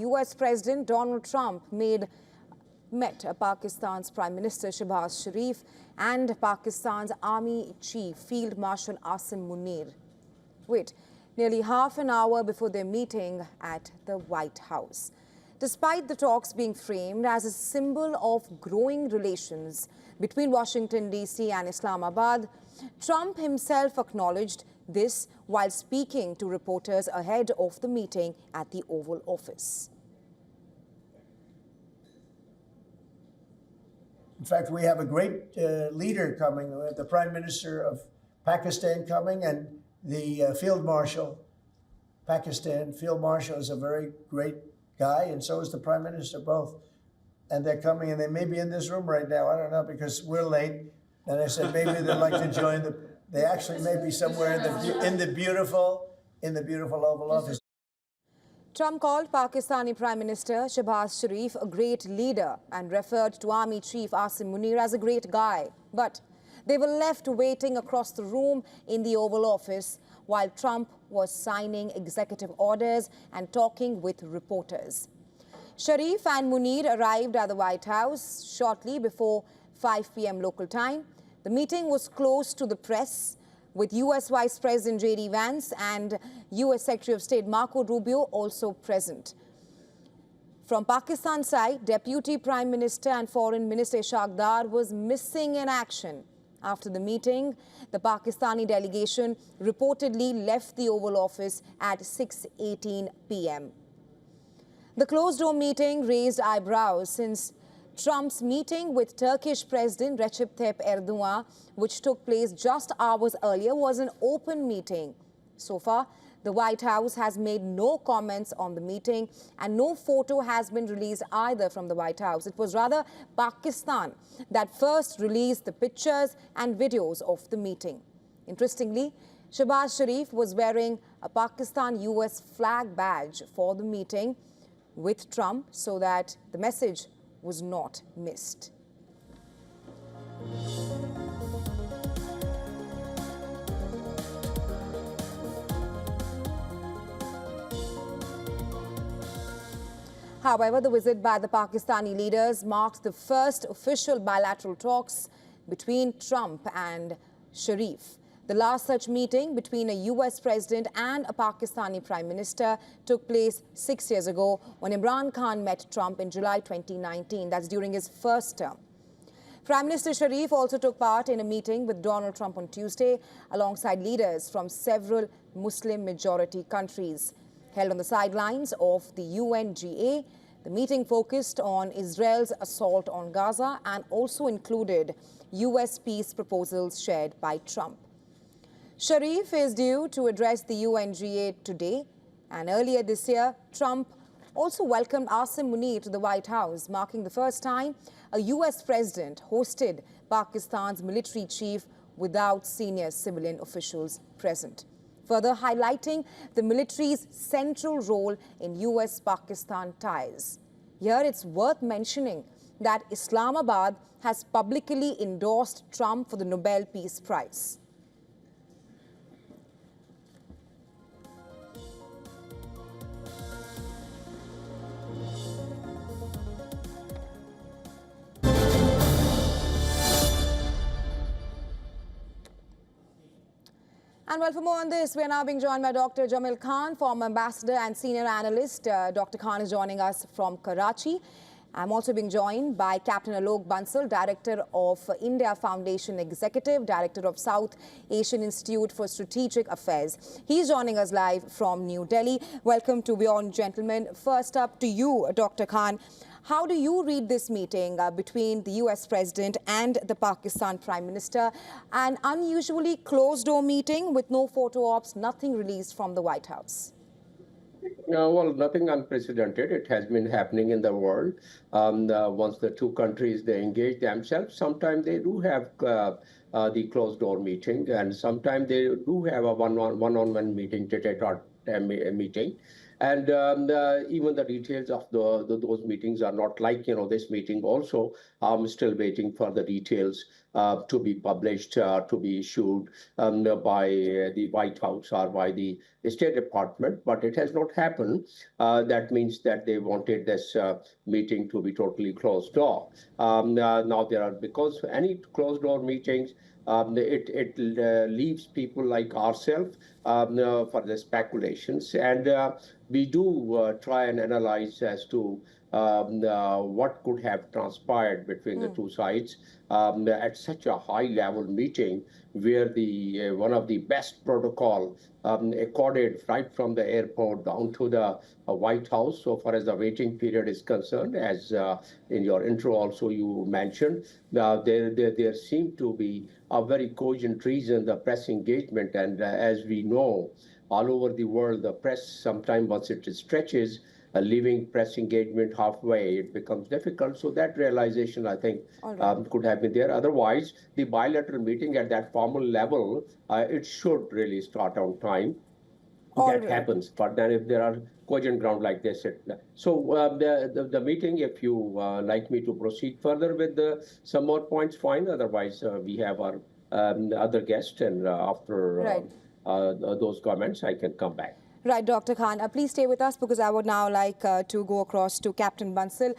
US President Donald Trump met Pakistan's Prime Minister Shehbaz Sharif and Pakistan's Army Chief Field Marshal Asim Munir. Wait, nearly half an hour before their meeting at the White House. Despite the talks being framed as a symbol of growing relations between Washington, D.C. and Islamabad, Trump himself acknowledged this while speaking to reporters ahead of the meeting at the Oval Office. In fact, we have a great leader coming. We have the Prime Minister of Pakistan coming and the Field Marshal. Pakistan Field Marshal is a very great guy, and so is the Prime Minister, both. And they're coming, and they may be in this room right now. I don't know, because we're late. And I said maybe they'd like to join the. They actually may be somewhere in the beautiful Oval Office. Trump called Pakistani Prime Minister Shehbaz Sharif a great leader and referred to Army Chief Asim Munir as a great guy. But they were left waiting across the room in the Oval Office while Trump was signing executive orders and talking with reporters. Sharif and Munir arrived at the White House shortly before 5 p.m. local time. The meeting was closed to the press, with U.S. Vice President J.D. Vance and U.S. Secretary of State Marco Rubio also present. From Pakistan's side, Deputy Prime Minister and Foreign Minister Ishaq Dar was missing in action. After the meeting, the Pakistani delegation reportedly left the Oval Office at 6:18 p.m. The closed-door meeting raised eyebrows since Trump's meeting with Turkish President Recep Tayyip Erdogan, which took place just hours earlier, was an open meeting. So far, the White House has made no comments on the meeting, and no photo has been released either from the White House. It was rather Pakistan that first released the pictures and videos of the meeting. Interestingly, Shehbaz Sharif was wearing a Pakistan-US flag badge for the meeting with Trump so that the message was not missed. However, the visit by the Pakistani leaders marked the first official bilateral talks between Trump and Sharif. The last such meeting between a U.S. president and a Pakistani prime minister took place 6 years ago when Imran Khan met Trump in July 2019. That's during his first term. Prime Minister Sharif also took part in a meeting with Donald Trump on Tuesday alongside leaders from several Muslim-majority countries. Held on the sidelines of the UNGA, the meeting focused on Israel's assault on Gaza and also included U.S. peace proposals shared by Trump. Sharif is due to address the UNGA today, and earlier this year, Trump also welcomed Asim Munir to the White House, marking the first time a U.S. president hosted Pakistan's military chief without senior civilian officials present, further highlighting the military's central role in U.S.-Pakistan ties. Here, it's worth mentioning that Islamabad has publicly endorsed Trump for the Nobel Peace Prize. And well, for more on this, we are now being joined by Dr. Jamil Khan, former ambassador and senior analyst. Dr. Khan is joining us from Karachi. I'm also being joined by Captain Alok Bansal, Director of India Foundation Executive, Director of South Asian Institute for Strategic Affairs. He's joining us live from New Delhi. Welcome to WION, gentlemen. First up to you, Dr. Khan. How do you read this meeting between the U.S. President and the Pakistan Prime Minister? An unusually closed-door meeting with no photo ops, nothing released from the White House. Well, nothing unprecedented. It has been happening in the world. Once the two countries, they engage themselves, sometimes they do have the closed-door meeting, and sometimes they do have a one-on-one meeting, tete-a-tete meeting. And even the details of those meetings are not like, this meeting also. I'm still waiting for the details to be published, to be issued by the White House or by the State Department, but it has not happened. That means that they wanted this meeting to be totally closed door. Now there are, because any closed door meetings, it leaves people like ourselves for the speculations, and we do try and analyze as to what could have transpired between the two sides at such a high-level meeting, where the one of the best protocol accorded right from the airport down to the White House, so far as the waiting period is concerned. As in your intro also you mentioned, there seemed to be a very cogent reason, the press engagement, and as we know, all over the world, the press sometimes, once it stretches, leaving press engagement halfway, it becomes difficult. So that realization, I think, could have been there. Otherwise, the bilateral meeting at that formal level, it should really start on time. That happens. But then if there are cogent ground like this, the meeting, if you like me to proceed further with some more points, fine. Otherwise, we have our other guest, and after those comments, I can come back. Right, Dr. Khan. Please stay with us, because I would now like to go across to Captain Bansal.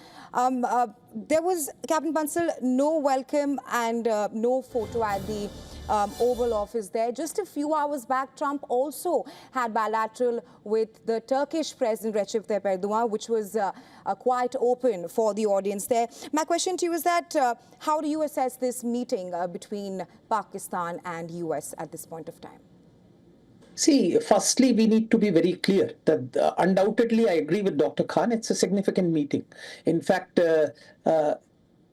There was, Captain Bansal, no welcome and no photo at the Oval Office there. Just a few hours back, Trump also had bilateral with the Turkish President Recep Tayyip Erdogan, which was quite open for the audience there. My question to you is that how do you assess this meeting between Pakistan and US at this point of time? See, firstly, we need to be very clear that undoubtedly I agree with Dr. Khan. It's a significant meeting. In fact,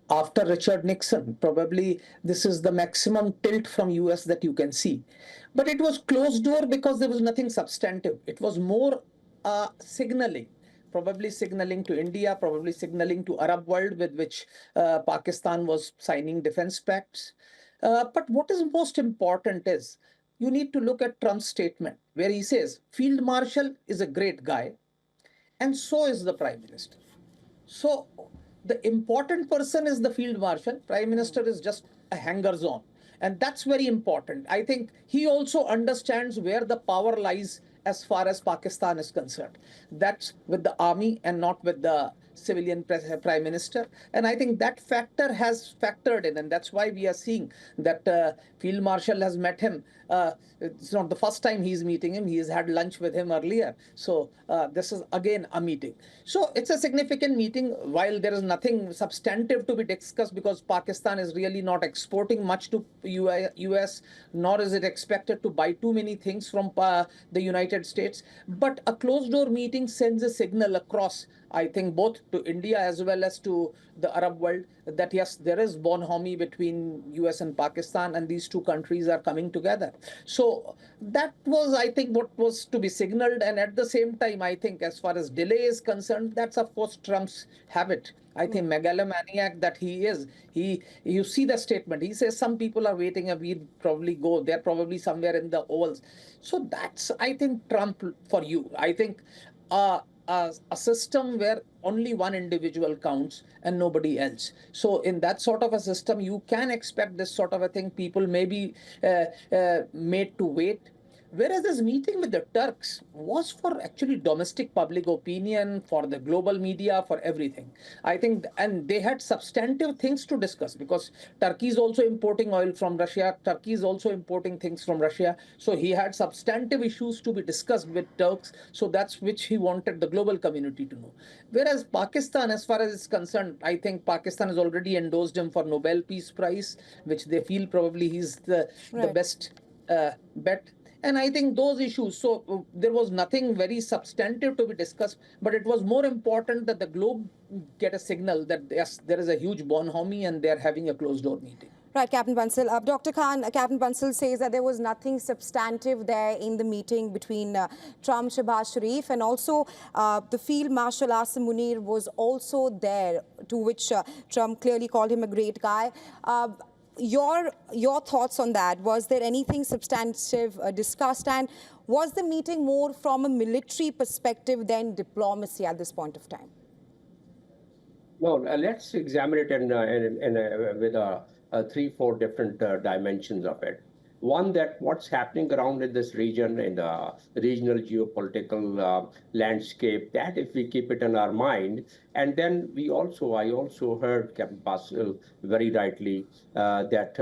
after Richard Nixon, probably this is the maximum tilt from US that you can see. But it was closed door because there was nothing substantive. It was more signaling. Probably signaling to India, probably signaling to Arab world, with which Pakistan was signing defense pacts. But what is most important is, you need to look at Trump's statement, where he says, Field Marshal is a great guy, and so is the Prime Minister. So the important person is the Field Marshal. Prime Minister is just a hanger-on. And that's very important. I think he also understands where the power lies as far as Pakistan is concerned. That's with the army and not with the civilian prime minister. And I think that factor has factored in, and that's why we are seeing that Field Marshal has met him. It's not the first time he's meeting him. He has had lunch with him earlier. So this is again a meeting. So it's a significant meeting, while there is nothing substantive to be discussed, because Pakistan is really not exporting much to US, nor is it expected to buy too many things from the United States. But a closed door meeting sends a signal across, I think, both to India as well as to the Arab world, that yes, there is bonhomie between US and Pakistan, and these two countries are coming together. So that was, I think, what was to be signaled. And at the same time, I think as far as delay is concerned, that's of course Trump's habit. I think megalomaniac that he is, you see the statement. He says some people are waiting, and we'll probably go. They're probably somewhere in the ovals. So that's, I think, Trump for you. I think a system where only one individual counts and nobody else. So in that sort of a system, you can expect this sort of a thing. People may be made to wait. Whereas this meeting with the Turks was for actually domestic public opinion, for the global media, for everything. I think, and they had substantive things to discuss, because Turkey is also importing oil from Russia. Turkey is also importing things from Russia. So he had substantive issues to be discussed with Turks. So that's which he wanted the global community to know. Whereas Pakistan, as far as it's concerned, I think Pakistan has already endorsed him for Nobel Peace Prize, which they feel probably he's the best bet. And I think those issues, so there was nothing very substantive to be discussed, but it was more important that the globe get a signal that yes, there is a huge bonhomie and they're having a closed door meeting. Right, Captain Bansal. Dr. Khan, Captain Bansal says that there was nothing substantive there in the meeting between Trump, Shehbaz Sharif, and also the Field Marshal Asim Munir was also there, to which Trump clearly called him a great guy. your thoughts on that? Was there anything substantive discussed, and was the meeting more from a military perspective than diplomacy at this point of time? No, let's examine it with 3-4 different dimensions of it. One, that what's happening around in this region, in the regional geopolitical landscape, that if we keep it in our mind, and then I also heard Captain Basil very rightly that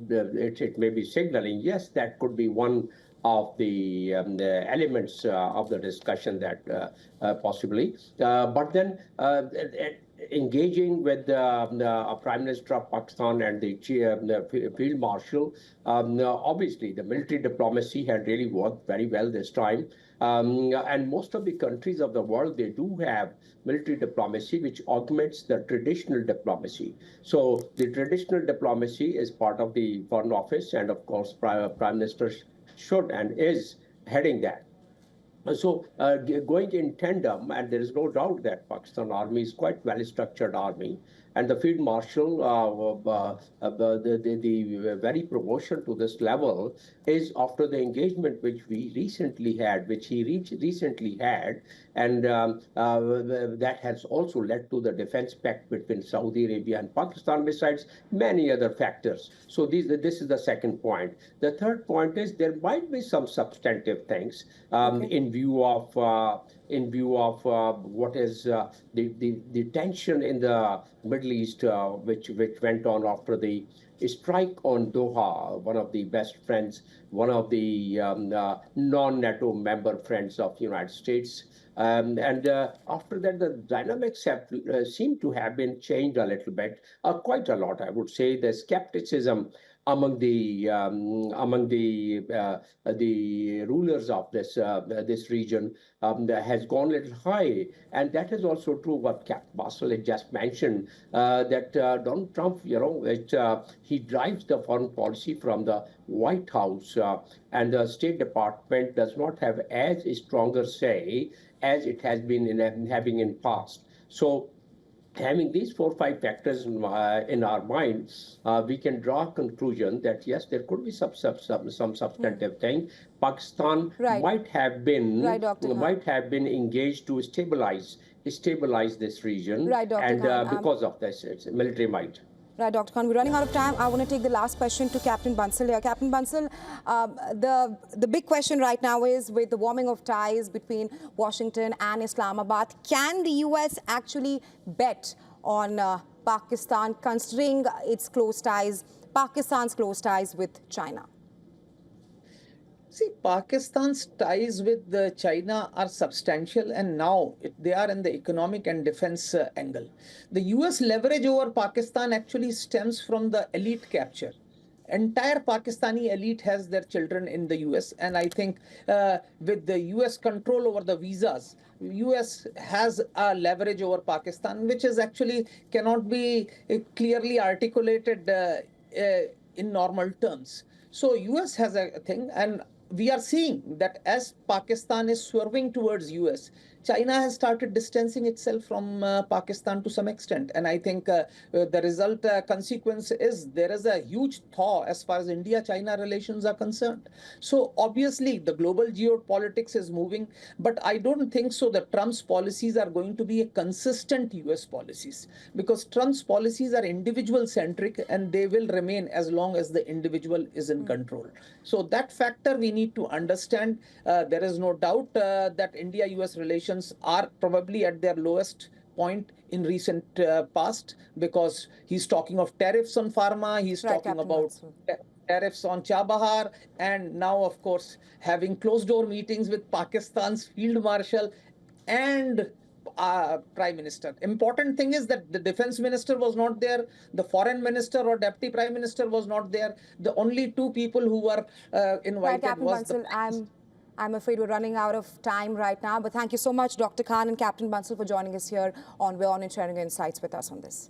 it may be signaling, yes, that could be one of the elements of the discussion that possibly, but then engaging with the Prime Minister of Pakistan and the Field Marshal, obviously the military diplomacy had really worked very well this time. And most of the countries of the world, they do have military diplomacy, which augments the traditional diplomacy. So the traditional diplomacy is part of the Foreign Office, and of course, Prime Minister should and is heading that. So going in tandem, and there is no doubt that Pakistan Army is quite well-structured army, and the Field Marshal, the very promotion to this level is after the engagement which he recently had, and that has also led to the defense pact between Saudi Arabia and Pakistan, besides many other factors. So this is the second point. The third point is there might be some substantive things in view of what is the tension in the Middle East, which went on after the strike on Doha, one of the best friends, one of the non-NATO member friends of the United States. And after that, the dynamics have seemed to have been changed a little bit, quite a lot, I would say. The skepticism among the rulers of this region has gone a little high, and that is also true what Captain Basil had just mentioned, that Donald Trump, he drives the foreign policy from the White House, and the State Department does not have as stronger say as it has been having in past. So, having these 4 or 5 factors in our minds, we can draw a conclusion that yes, there could be some substantive thing. Pakistan might have been engaged to stabilize this region, and because of this, it's military might. Right, Dr. Khan, we're running out of time. I want to take the last question to Captain Bansal here. Captain Bansal, the big question right now is, with the warming of ties between Washington and Islamabad, can the US actually bet on Pakistan, considering its close ties, Pakistan's close ties with China? See, Pakistan's ties with China are substantial, and now they are in the economic and defense angle. The US leverage over Pakistan actually stems from the elite capture. Entire Pakistani elite has their children in the US, and I think with the US control over the visas, US has a leverage over Pakistan, which is actually cannot be clearly articulated in normal terms. So US has a thing, and we are seeing that as Pakistan is swerving towards US, China has started distancing itself from Pakistan to some extent. And I think the result consequence is there is a huge thaw as far as India-China relations are concerned. So obviously the global geopolitics is moving, but I don't think so that Trump's policies are going to be a consistent US policies, because Trump's policies are individual centric and they will remain as long as the individual is in control. So that factor we need to understand. There is no doubt that India-US relations are probably at their lowest point in recent past, because he's talking of tariffs on pharma, he's talking about tariffs on Chabahar, and now, of course, having closed-door meetings with Pakistan's Field Marshal and Prime Minister. Important thing is that the Defense Minister was not there, the Foreign Minister or Deputy Prime Minister was not there. The only 2 people who were invited was the... I'm afraid we're running out of time right now, but thank you so much, Dr. Khan and Captain Bansal, for joining us here on WION and sharing your insights with us on this.